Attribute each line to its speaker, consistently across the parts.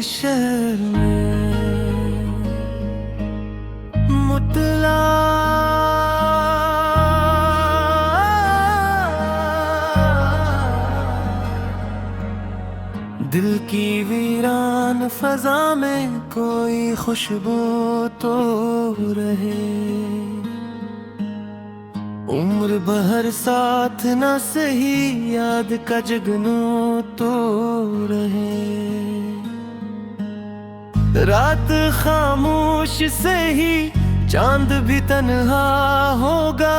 Speaker 1: शहर में मुतला दिल की वीरान फजा में कोई खुशबू तो रहे। उम्र भर साथ न सही याद का जगनू तो रहे। रात खामोश से ही चांद भी तन्हा होगा।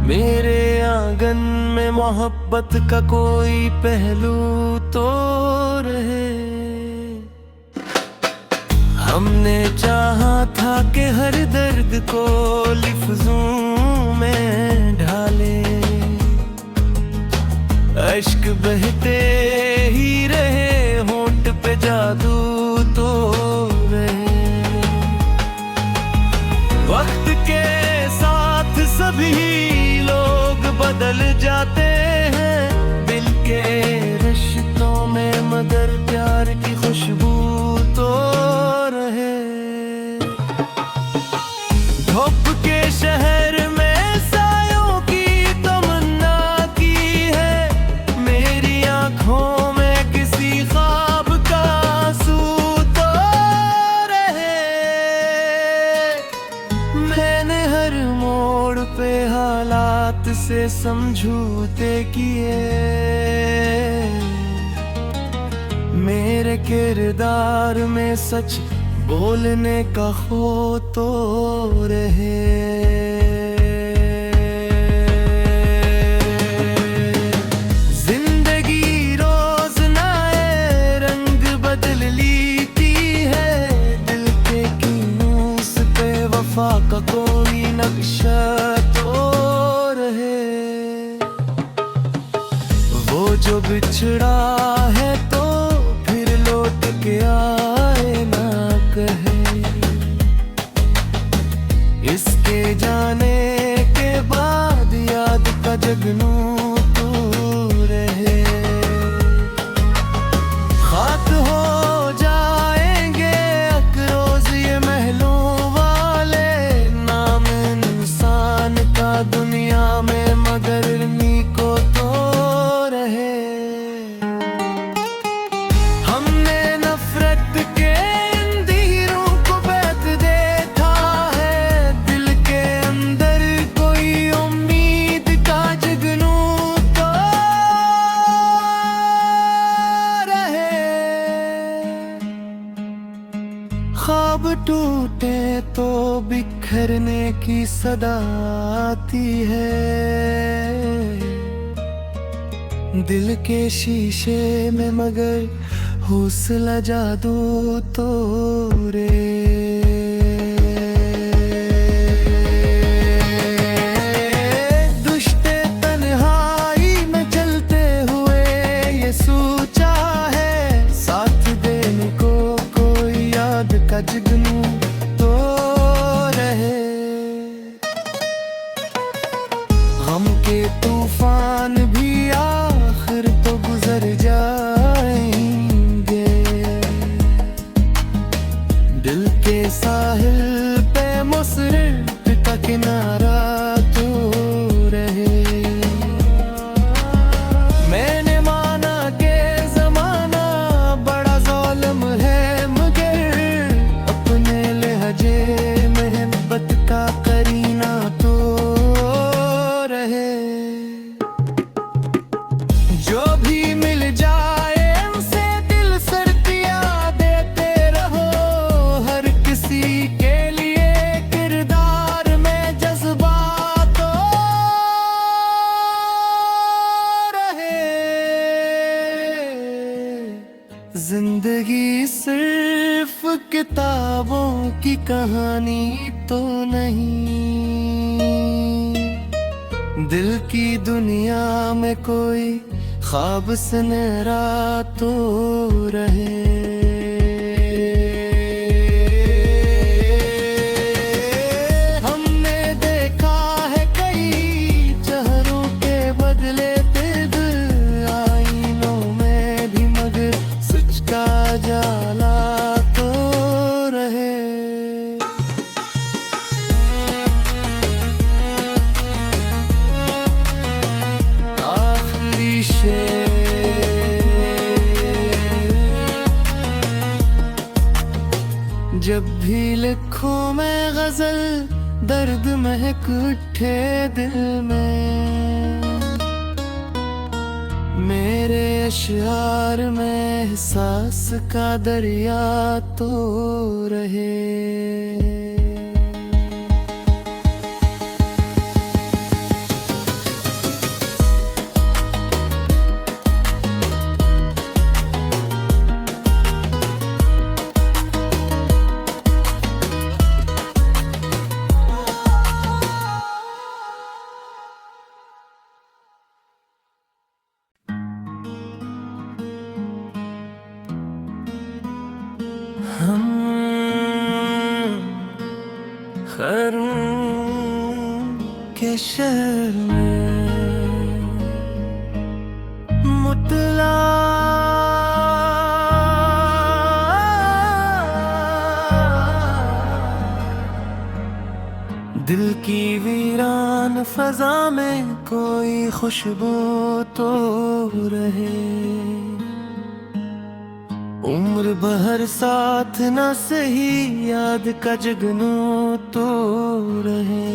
Speaker 1: मेरे आंगन में मोहब्बत का कोई पहलू तो रहे। हमने चाहा था कि हर दर्द को लफ्जों में ढाले। अश्क बहते ही रहे, होंठ पे जादू तो रहे। वक्त के साथ सभी लोग बदल जाते हैं। दिल के रिश्तों में मगर प्यार की खुशबू तो रहे। धूप के शहर में सायों की तमन्ना की है। मेरी आंखों में किसी ख्वाब का आंसू तो रहे। मैंने हर मोड़ पे हालात से समझौते किए। मेरे किरदार में सच बोलने का खो तो रहे। जिंदगी रोज नए रंग बदल लेती है। दिल के कीनूस पे वफा का कोई नक्शा तो रहे। वो जो बिछड़ा है तो फिर लौट के आए ना कहे। इसके जाने के बाद याद का जगनू तो रहे। खाक हो जाएंगे अकरोज ये महलों वाले। नाम इंसान का दुनिया में मगर नीको तो रहे। हमने नफरत के अंधेरों को बैठ देखा है। दिल के अंदर कोई उम्मीद का जगनू तो रहे। ख्वाब टूटे तो बिखरने की सदा आती है। दिल के शीशे में मगर हौसला जादू तो रे। दुश्ते तन्हाई में चलते हुए ये सोचा है। साथ देने को कोई याद का जगनू तो रहे। गम के तूफान भी आखिर तो गुजर जाएंगे। दिल के साहिल पे मुसरिफ का किनारा तो रहे। मैंने माना कि जमाना बड़ा ज़ालिम है मगर अपने लहजे मोहब्बत का करीना तो रहे। जो भी मिल जाए उनसे दिल सर्दियां देते रहो। हर किसी के लिए किरदार में जज्बात तो रहे। जिंदगी सिर्फ किताबों की कहानी तो नहीं। दिल की दुनिया में कोई ख्वाब सुनहरा तो रहे। हमने देखा है कई चेहरों के बदले दिल आईनों में भी मगर सच का जाला लिखूं मैं गजल, दर्द महक उठे दिल में। मेरे अशआर में एहसास का दरिया तो रहे। हम खैरून के शहर में मुतला दिल की वीरान फजा में कोई खुशबू तो रहे। उम्र भर साथ न सही, याद का जगनू तो रहे।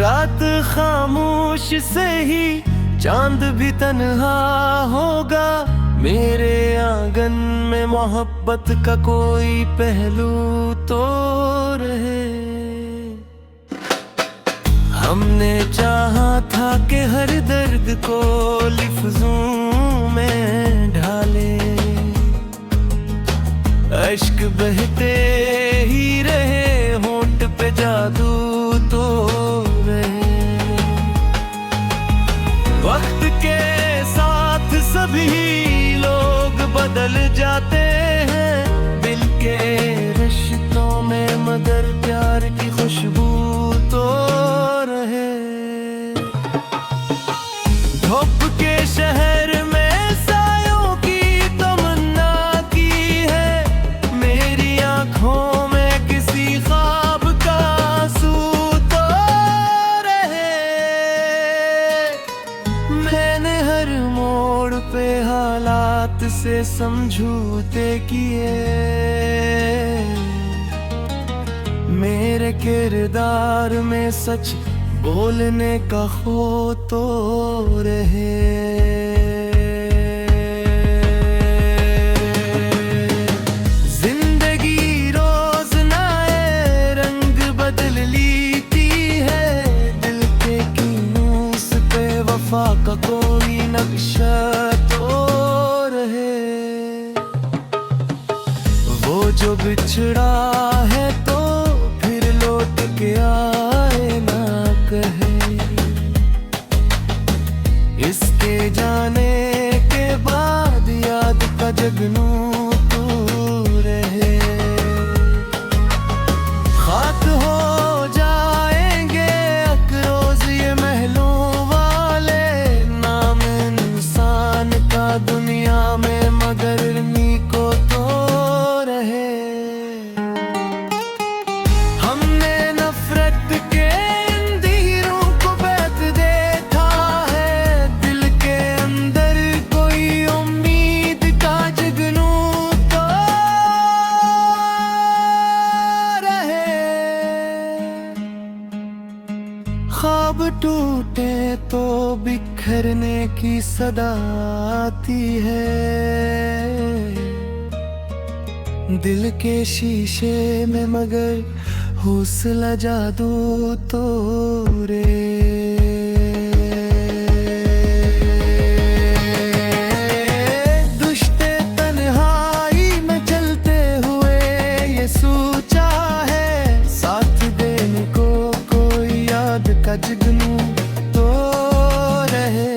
Speaker 1: रात खामोश से ही चांद भी तन्हा होगा। मेरे आंगन में मोहब्बत का कोई पहलू तो रहे। हमने चाहा था कि हर दर्द को लफ्जों में ढाले, अश्क बहते ही रहे, होंठ पे जादू तो रहे। वक्त के साथ सभी लोग बदल जाते हैं, दिल के रिश्तों में मगर प्यार की खुशबू तो रहे। धूप के शहर में सायों की तमन्ना की है, मेरी आंखों में किसी ख्वाब का आंसू तो रहे। मैंने हर मोड़ पे हालात से समझौते किए, मेरे किरदार में सच बोलने का खो तो रहे। जिंदगी रोज नए रंग बदल लेती है, दिल के कीनूस पे वफा का कोई नक्शा तो रहे। वो जो बिछड़ा है तो फिर लौट के आए ना कहे, इसके जाने के बाद याद का जगनू तू रहे। खाक हो जाएंगे अकरोज ये महलों वाले, नाम इंसान का दुनिया में मगर नीको तो रहे। हमने नफरत के अंधेरों को बैठ देखा है, दिल के अंदर कोई उम्मीद का जगनू तो रहे। ख्वाब टूटे तो बिखरने की सदा आती है, दिल के शीशे में मगर हौसला जादू तो रे। दुश्ते तन्हाई में चलते हुए ये सोचा है, साथ देने को कोई याद का जगनू तो रहे।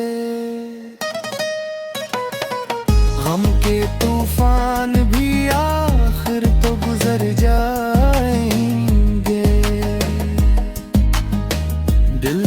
Speaker 1: गम के तूफान भी आखिर तो गुजर जाएंगे, दिल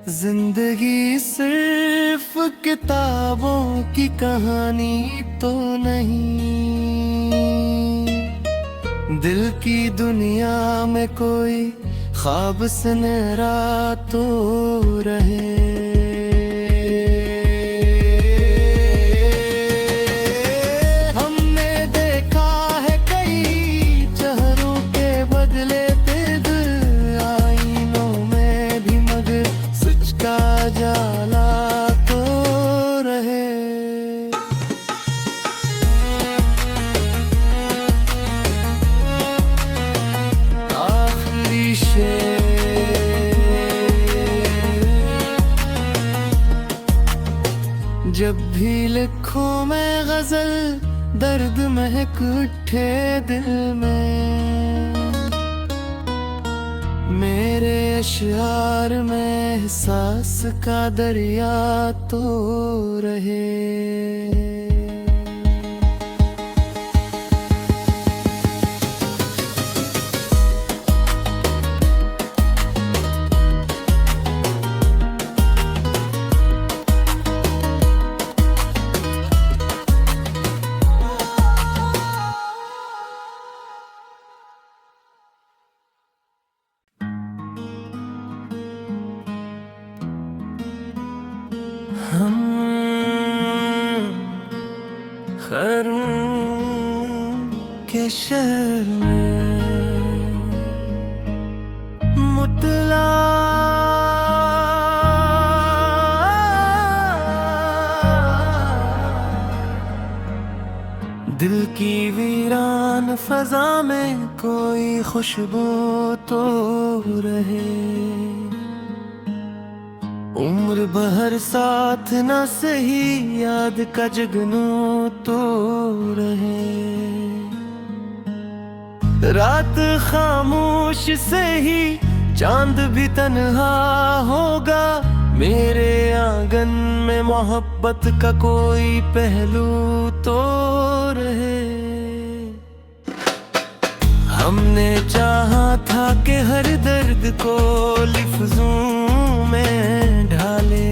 Speaker 1: जिंदगी सिर्फ किताबों की कहानी तो नहीं, दिल की दुनिया में कोई ख्वाब सुनहरा तो रहे। हमने देखा है कई चेहरों के बदले दिल आईनों में भी, मगर सच का जाला तो रहे। आखिरी शेर, जब भी लिखूं मैं गजल दर्द महक उठे दिल में, मेरे अशआर में एहसास का दरिया तो रहे। हम खैरून के शहर में मुतला दिल की वीरान फजा में कोई खुशबू तो रहे। उम्र भर साथ न सही याद का जगनू तो रहे। रात खामोश से ही चांद भी तन्हा होगा, मेरे आंगन में मोहब्बत का कोई पहलू तो रहे। हमने चाहा था कि हर दर्द को लफ्जों में ढाले,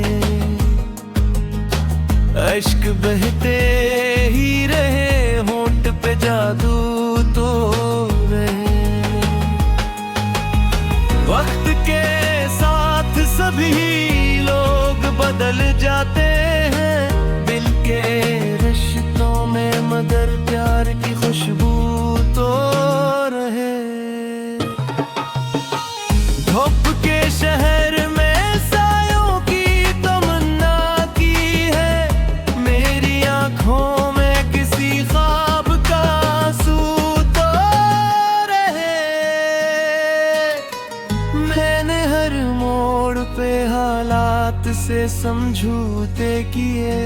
Speaker 1: अश्क बहते ही रहे, होंठ पे जादू तो रहे। वक्त के साथ सभी लोग बदल जाते हैं, दिल के रिश्तों में मगर प्यार की खुशबू तो रहे। धूप के शहर में सायों की तमन्ना की है, मेरी आंखों में किसी ख्वाब का आंसू तो रहे। मैंने हर मोड़ पे हालात से समझौते किए,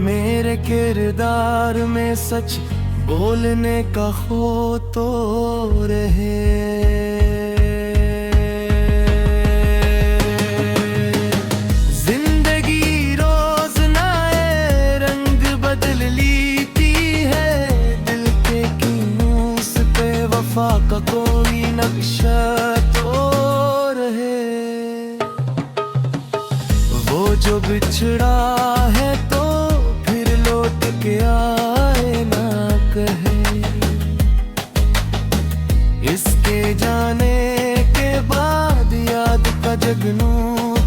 Speaker 1: मेरे किरदार में सच बोलने का खो तो रहे। जिंदगी रोज नए रंग बदल लेती है, दिल के कीनूस पे वफा का कोई नक्शा तो रहे। वो जो बिछड़ा है तो फिर लौट के आए ना कहे, इसके जाने के बाद याद का जगनू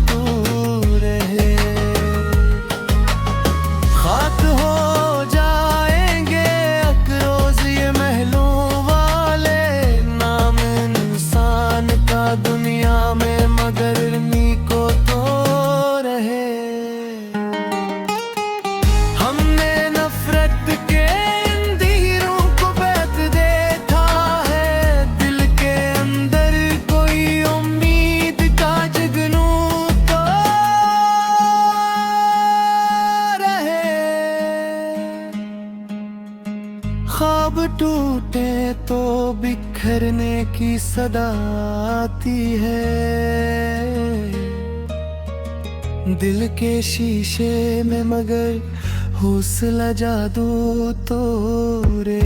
Speaker 1: तू रहे। खाक हो जाएंगे अकरोज ये महलों वाले, नाम इंसान का दुनिया में मगर नीको तो रहे। हमने नफरत के अंधेरों को बैठ देखा है, दिल के अंदर कोई उम्मीद का जगनू तो रहे। ख्वाब टूटे तो बिखरने की सदा आती है, दिल के शीशे में मगर हौसला जादू तो रे।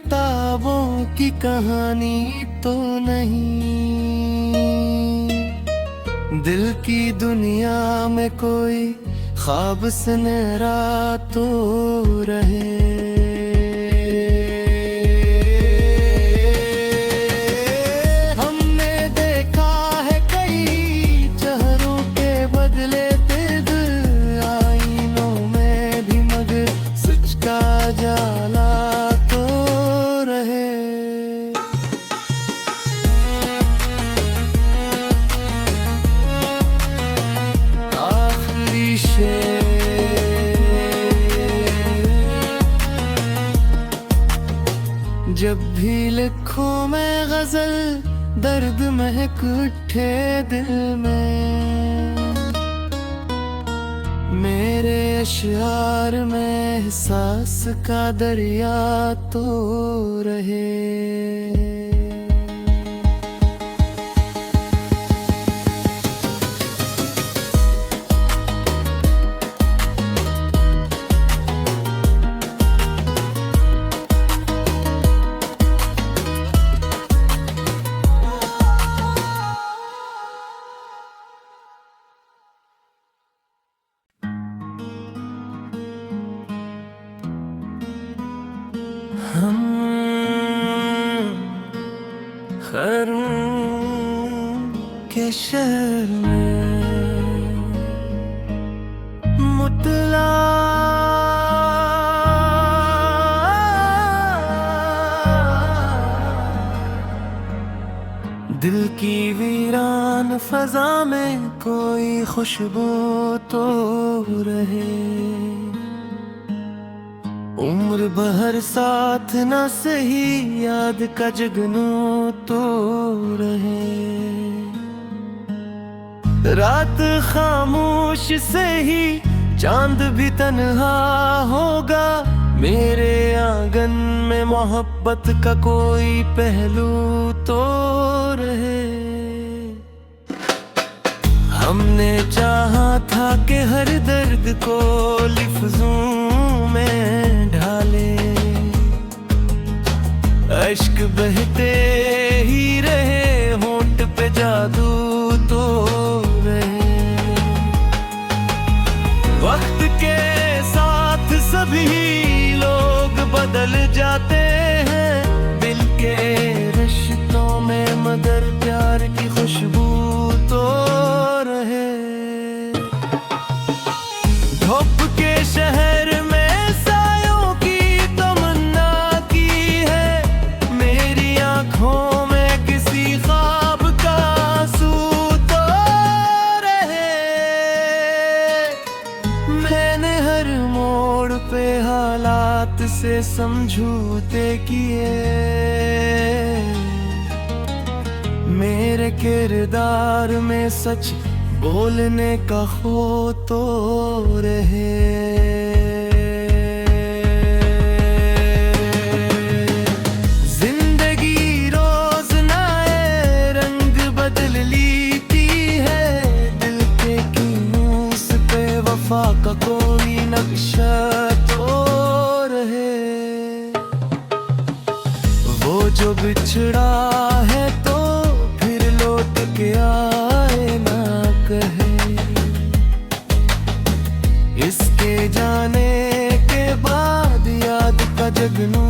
Speaker 1: किताबों की कहानी तो नहीं, दिल की दुनिया में कोई ख्वाब सुनहरा तो रहे। हमने देखा है कई चेहरों के बदले तेज आईनों में भी, मगर सच का जाला तो रहे। आखिरी शेर, जब भी लिखूं मैं गजल दर्द महक उठे दिल में, मेरे अशआर में एहसास का दरिया तो रहे। हम खैरून के शहर में मुतला दिल की वीरान फजा में कोई खुशबू तो रहे। उम्र भर साथ न सही याद का जगनू तो रहे। रात खामोश से ही चांद भी तन्हा होगा, मेरे आंगन में मोहब्बत का कोई पहलू तो रहे। हमने चाहा था कि हर दर्द को लफ्जों में ढाले, अश्क बहते ही रहे, होंठ पे जादू तो रहे। वक्त के साथ सभी लोग बदल जाते हैं, दिल के रिश्तों में मगर प्यार की खुशबू तो रहे। धूप के शहर में सायों की तमन्ना की है, मेरी आंखों में किसी ख्वाब का आंसू तो रहे। मैंने हर मोड़ पे हालात से समझौते किए, मेरे किरदार में सच बोलने का खो तो रहे। जिंदगी रोज नए रंग बदल लेती है, दिल के कीनूस पे वफा का कोई नक्शा तो रहे। वो जो बिछड़ा है तो के आए ना कहे, इसके जाने के बाद याद का जगनू